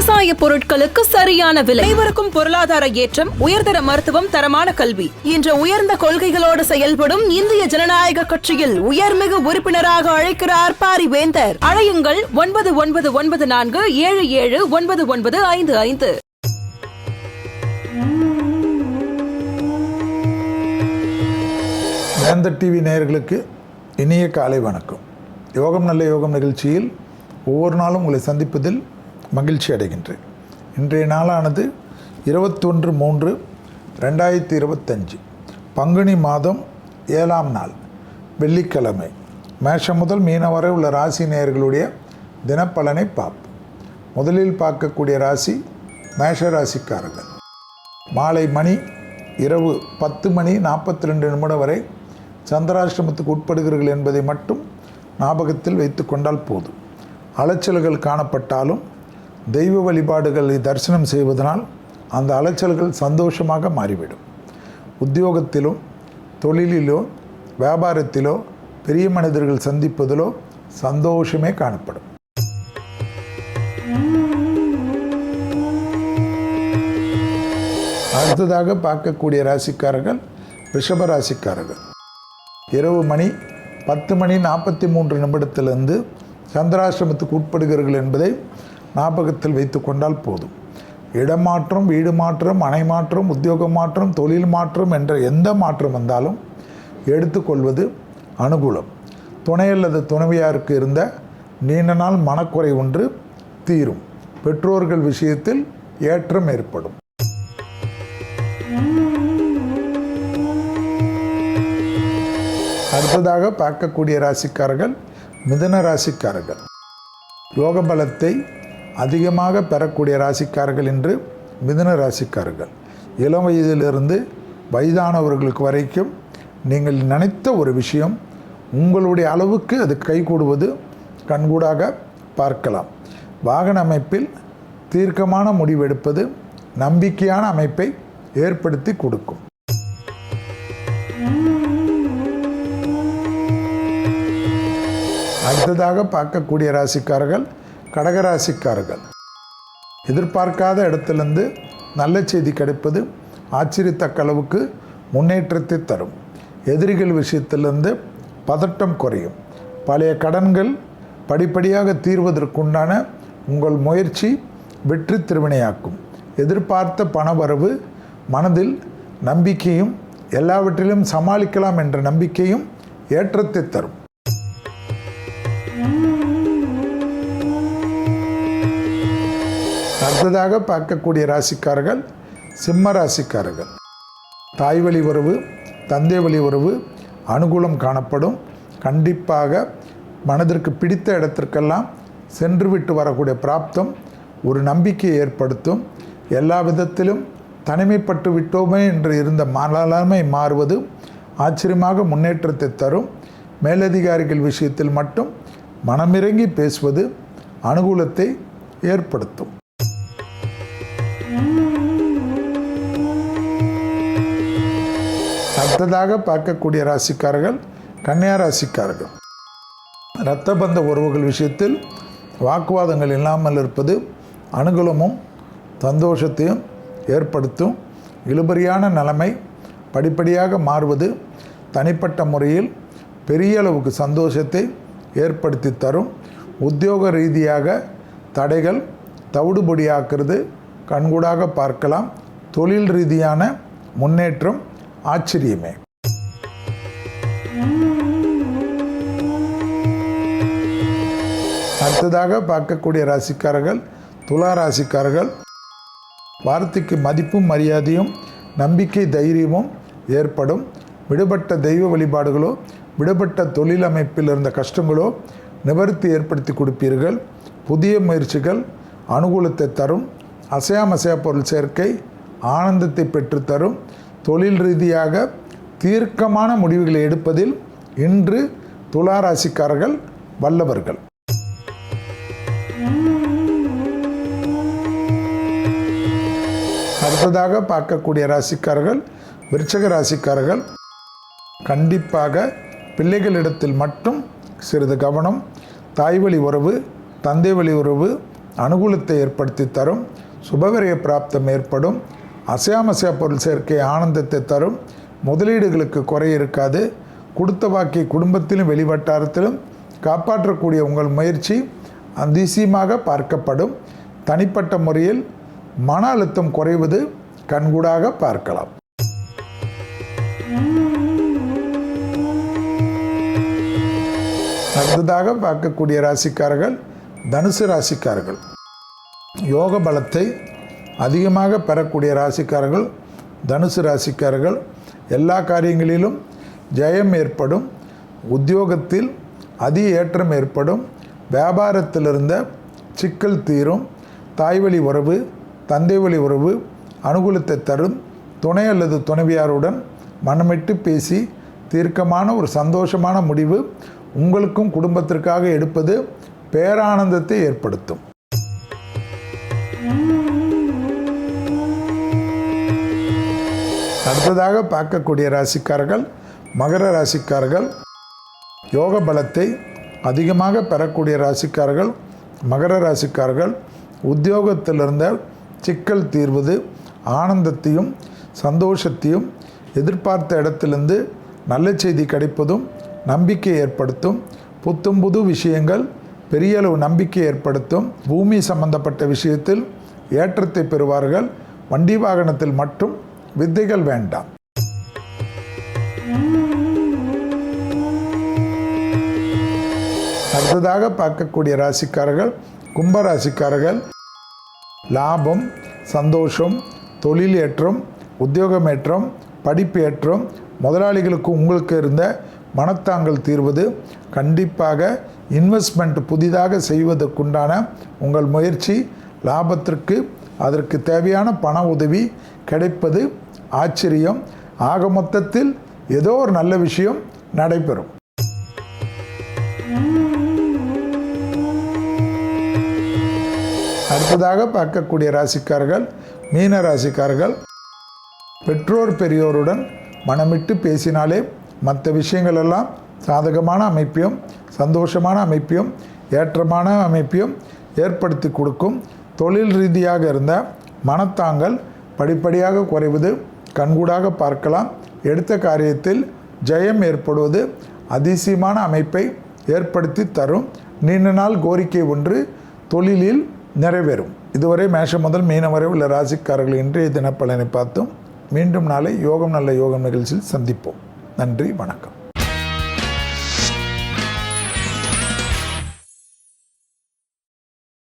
விவசாய பொருட்களுக்கு சரியான விலை. அனைவருக்கும் பொருளாதார ஏற்றம், உயர்தர மருத்துவம், தரமான கல்வி என்ற உயர்ந்த கொள்கைகளோடு செயல்படும் இந்திய ஜனநாயக கட்சியில் உயர்மிகு உறுப்பினராக அழைக்கிறார் பாரிவேந்தர். அழையுங்கள் 9994779955. வேந்தர் டிவி நேயர்களுக்கு இனிய காலை வணக்கம். யோகம் நல்ல யோகம் நிகழ்ச்சியில் ஒவ்வொரு நாளும் உங்களை சந்திப்பதில் மகிழ்ச்சி அடைகின்றேன். இன்றைய நாளானது 21/3/2025 பங்குனி மாதம் 7ஆம் நாள் வெள்ளிக்கிழமை. மேஷம் முதல் மீனம் வரை உள்ள ராசி நேயர்களுடைய தினப்பலனை பார்ப்போம். முதலில் பார்க்கக்கூடிய ராசி மேஷ ராசிக்காரர்கள். மாலை இரவு 10:42 வரை சந்திராஷ்டமத்துக்கு உட்படுகிறீர்கள் என்பதை மட்டும் ஞாபகத்தில் வைத்து கொண்டால் போதும். அலைச்சல்கள் காணப்பட்டாலும் தெய்வ வழிபாடுகளை தரிசனம் செய்வதனால் அந்த அலைச்சல்கள் சந்தோஷமாக மாறிவிடும். உத்தியோகத்திலோ தொழிலிலோ வியாபாரத்திலோ பெரிய மனிதர்கள் சந்திப்பதிலோ சந்தோஷமே காணப்படும். அடுத்ததாக பார்க்கக்கூடிய ராசிக்காரர்கள் ரிஷப ராசிக்காரர்கள். இரவு 10:43 சந்திராசிரமத்துக்கு உட்படுகிறீர்கள் என்பதை ஞாபகத்தில் வைத்து கொண்டால் போதும். இடமாற்றம், வீடு மாற்றம், மனை மாற்றம், உத்தியோக மாற்றம், தொழில் மாற்றம் என்ற எந்த மாற்றம் வந்தாலும் எடுத்துக்கொள்வது அனுகூலம். துணை அல்லது துணைவியாருக்கு இருந்த நீண்ட நாள் மனக்குறை ஒன்று தீரும். பெற்றோர்கள் விஷயத்தில் ஏற்றம் ஏற்படும். அடுத்ததாக பார்க்கக்கூடிய ராசிக்காரர்கள் மிதுன ராசிக்காரர்கள். யோக பலத்தை அதிகமாக பெறக்கூடிய ராசிக்காரர்கள் என்று மிதுன ராசிக்காரர்கள். இளம் வயதிலிருந்து வயதானவர்களுக்கு வரைக்கும் நீங்கள் நினைத்த ஒரு விஷயம் உங்களுடைய அளவுக்கு அது கைகூடுவது கண்கூடாக பார்க்கலாம். வாகன அமைப்பில் தீர்க்கமான முடிவெடுப்பது நம்பிக்கையான அமைப்பை ஏற்படுத்தி கொடுக்கும். அடுத்ததாக பார்க்கக்கூடிய ராசிக்காரர்கள் கடகராசிக்காரர்கள். எதிர்பார்க்காத இடத்திலிருந்து நல்ல செய்தி கிடைப்பது ஆச்சரியத்தக்க அளவுக்கு முன்னேற்றத்தை தரும். எதிரிகள் விஷயத்திலிருந்து பதட்டம் குறையும். பழைய கடன்கள் படிப்படியாக தீர்வதற்குண்டான உங்கள் முயற்சி வெற்றி திருவினையாக்கும். எதிர்பார்த்த பணவரவு மனதில் நம்பிக்கையும் எல்லாவற்றிலும் சமாளிக்கலாம் என்ற நம்பிக்கையும் ஏற்றத்தை தரும். அடுத்ததாக பார்க்கக்கூடிய ராசிக்காரர்கள் சிம்ம ராசிக்காரர்கள். தாய் வழி உறவு, தந்தை வழி உறவு அனுகூலம் காணப்படும். கண்டிப்பாக மனதிற்கு பிடித்த இடத்திற்கெல்லாம் சென்று விட்டு வரக்கூடிய பிராப்தம் ஒரு நம்பிக்கையை ஏற்படுத்தும். எல்லா விதத்திலும் தனிமைப்பட்டு விட்டோமே என்று இருந்த மனநிலைமை மாறுவது ஆச்சரியமாக முன்னேற்றத்தை தரும். மேலதிகாரிகள் விஷயத்தில் மட்டும் மனமிறங்கி பேசுவது அனுகூலத்தை ஏற்படுத்தும். அடுத்ததாக பார்க்கக்கூடிய ராசிக்காரர்கள் கன்னியா ராசிக்காரர்கள். இரத்த பந்த உறவுகள் விஷயத்தில் வாக்குவாதங்கள் இல்லாமல் இருப்பது அனுகூலமும் சந்தோஷத்தையும் ஏற்படுத்தும். இழுபறியான நிலைமை படிப்படியாக மாறுவது தனிப்பட்ட முறையில் பெரிய அளவுக்கு சந்தோஷத்தை ஏற்படுத்தி தரும். உத்தியோக ரீதியாக தடைகள் தவிடுபொடியாக்குறது கண்கூடாக பார்க்கலாம். தொழில் ரீதியான முன்னேற்றம் ஆச்சரியமே. அடுத்ததாக பார்க்கக்கூடிய ராசிக்காரர்கள் துலா ராசிக்காரர்கள். வார்த்தைக்கு மதிப்பும் மரியாதையும் நம்பிக்கை தைரியமும் ஏற்படும். விடுபட்ட தெய்வ வழிபாடுகளோ விடுபட்ட தொழில் அமைப்பில் இருந்த கஷ்டங்களோ நிவர்த்தி ஏற்படுத்தி கொடுப்பீர்கள். புதிய முயற்சிகள் அனுகூலத்தை தரும். அசையாமசையா பொருள் சேர்க்கை ஆனந்தத்தை பெற்றுத்தரும். தொழில் ரீதியாக தீர்க்கமான முடிவுகளை எடுப்பதில் இன்று துலா ராசிக்காரர்கள் வல்லவர்கள். அடுத்ததாக பார்க்கக்கூடிய ராசிக்காரர்கள் விருச்சிக ராசிக்காரர்கள். கண்டிப்பாக பிள்ளைகளிடத்தில் மட்டும் சிறிது கவனம். தாய் வழி உறவு, தந்தை வழி உறவு அனுகூலத்தை ஏற்படுத்தி தரும். சுபவிரய பிராப்தம் ஏற்படும். அசையாமசையா பொருள் சேர்க்கை ஆனந்தத்தை தரும். முதலீடுகளுக்கு குறை இருக்காது. கொடுத்த வாக்கை குடும்பத்திலும் வெளிவட்டாரத்திலும் காப்பாற்றக்கூடிய உங்கள் முயற்சி அதிசயமாக பார்க்கப்படும். தனிப்பட்ட முறையில் மன அழுத்தம் குறைவது கண்கூடாக பார்க்கலாம். அடுத்ததாக பார்க்கக்கூடிய ராசிக்காரர்கள் தனுசு ராசிக்காரர்கள். யோக பலத்தை அதிகமாக பெறக்கூடிய ராசிக்காரர்கள் தனுசு ராசிக்காரர்கள். எல்லா காரியங்களிலும் ஜெயம் ஏற்படும். உத்தியோகத்தில் அதி ஏற்றம் ஏற்படும். வியாபாரத்தில் இருந்த சிக்கல் தீரும். தாய்வழி உறவு, தந்தை வழி உறவு அனுகூலத்தை தரும். துணை அல்லது துணைவியாருடன் மனமிட்டு பேசி தீர்க்கமான ஒரு சந்தோஷமான முடிவு உங்களுக்கும் குடும்பத்திற்காக எடுப்பது பேரானந்தத்தை ஏற்படுத்தும். அடுத்ததாக பார்க்கக்கூடிய ராசிக்காரர்கள் மகர ராசிக்காரர்கள். யோக பலத்தை அதிகமாக பெறக்கூடிய ராசிக்காரர்கள் மகர ராசிக்காரர்கள். உத்தியோகத்திலிருந்த சிக்கல் தீர்வது ஆனந்தத்தையும் சந்தோஷத்தையும் எதிர்பார்த்த இடத்திலிருந்து நல்ல செய்தி கிடைப்பதும் நம்பிக்கை ஏற்படுத்தும். புத்தும் புது விஷயங்கள் பெரிய அளவு நம்பிக்கை ஏற்படுத்தும். பூமி சம்பந்தப்பட்ட விஷயத்தில் ஏற்றத்தை பெறுவார்கள். வண்டி வாகனத்தில் மட்டும் வித்தைகள் வேண்டாம். அடுத்ததாக பார்க்கக்கூடிய ராசிக்காரர்கள் கும்ப ராசிக்காரர்கள். லாபம், சந்தோஷம், தொழில் ஏற்றம், உத்தியோகம் ஏற்றம், படிப்பு ஏற்றம், முதலாளிகளுக்கு உங்களுக்கு இருந்த மனத்தாங்கல் தீர்வது, கண்டிப்பாக இன்வெஸ்ட்மெண்ட் புதிதாக செய்வதற்குண்டான உங்கள் முயற்சி லாபத்திற்கு அதற்கு தேவையான பண உதவி கிடைப்பது ஆச்சரியம். ஆக மொத்தத்தில் ஏதோ ஒரு நல்ல விஷயம் நடைபெறும். அடுத்ததாக பார்க்கக்கூடிய ராசிக்காரர்கள் மீன ராசிக்காரர்கள். பெற்றோர் பெரியோருடன் மனமிட்டு பேசினாலே மற்ற விஷயங்கள் எல்லாம் சாதகமான அமைப்பையும் சந்தோஷமான அமைப்பையும் ஏற்றமான அமைப்பையும் ஏற்படுத்தி கொடுக்கும். தொழில் ரீதியாக இருந்த மனத்தாங்கல் படிப்படியாக குறைவது கண்கூடாக பார்க்கலாம். எடுத்த காரியத்தில் ஜெயம் ஏற்படுவது அதிசயமான அமைப்பை ஏற்படுத்தி தரும். நீண்ட நாள் கோரிக்கை ஒன்று தொழிலில் நிறைவேறும். இதுவரை மேஷம் முதல் மீனம் வரை உள்ள ராசிக்காரர்கள் இன்றைய தினப்பலனை பார்த்தோம். மீண்டும் நாளை யோகம் நல்ல யோகம் நிகழ்ச்சியில் சந்திப்போம். நன்றி, வணக்கம்.